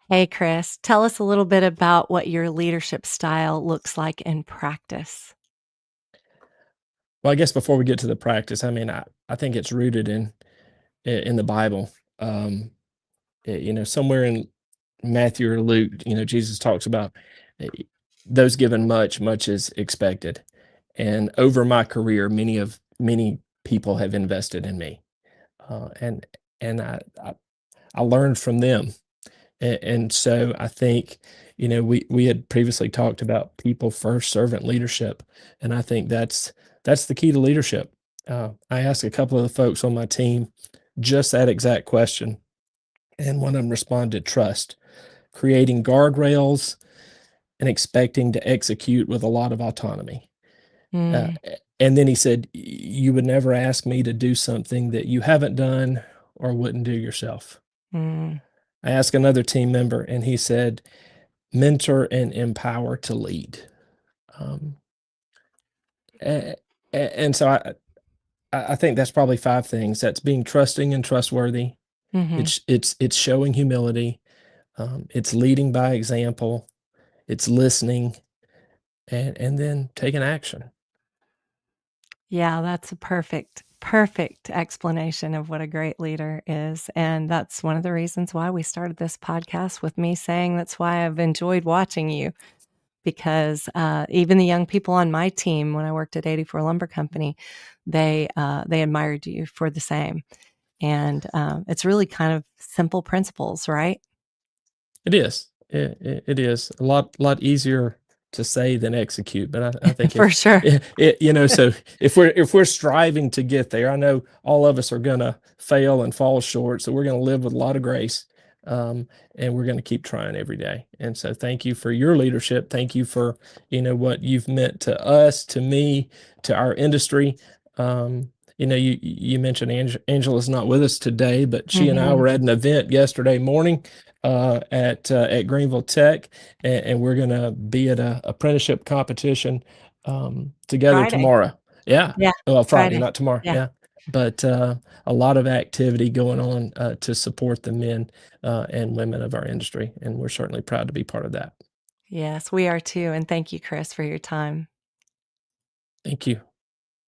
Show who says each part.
Speaker 1: Hey, Chris, tell us a little bit about what your leadership style looks like in practice.
Speaker 2: Well, I guess before we get to the practice, I mean, I think it's rooted in the Bible. Somewhere in Matthew or Luke, Jesus talks about uh, those given much, much is expected. And over my career, many people have invested in me, and I learned from them. And so I think, we had previously talked about people first, servant leadership, and I think that's the key to leadership. I asked a couple of the folks on my team just that exact question, and one of them responded, trust, creating guardrails and expecting to execute with a lot of autonomy. Uh,
Speaker 1: Mm,
Speaker 2: and then he said, you would never ask me to do something that you haven't done or wouldn't do yourself.
Speaker 1: mm.
Speaker 2: I asked another team member, and he said, mentor and empower to lead. Um, a- and so I think that's probably five things. That's being trusting and trustworthy.
Speaker 1: Mhm.
Speaker 2: It's showing humility. It's leading by example. It's listening, and then taking action.
Speaker 1: Yeah, that's a perfect explanation of what a great leader is, and that's one of the reasons why we started this podcast with me saying that's why I've enjoyed watching you because, even the young people on my team when I worked at 84 Lumber Company, they admired you for the same, and, it's really kind of simple principles, right?
Speaker 2: It is. It is a lot easier to say than execute. But I think
Speaker 1: For
Speaker 2: if
Speaker 1: sure.
Speaker 2: so if we're striving to get there, I know all of us are gonna fail and fall short. So we're gonna live with a lot of grace, um, and we're gonna keep trying every day. And so thank you for your leadership. Thank you for what you've meant to us, to me, to our industry. You mentioned Angela's not with us today, but she and I
Speaker 1: Mhm.
Speaker 2: were at an event yesterday morning at Greenville Tech, and we're going to be at a apprenticeship competition together
Speaker 1: Friday.
Speaker 2: tomorrow. Yeah,
Speaker 1: Yeah,
Speaker 2: well, Friday,
Speaker 1: Friday.
Speaker 2: not tomorrow.
Speaker 1: Yeah.
Speaker 2: Yeah, but a lot of activity going on to support the men and women of our industry, and we're certainly proud to be part of that.
Speaker 1: Yes, we are too, and thank you, Chris, for your time.
Speaker 2: Thank you.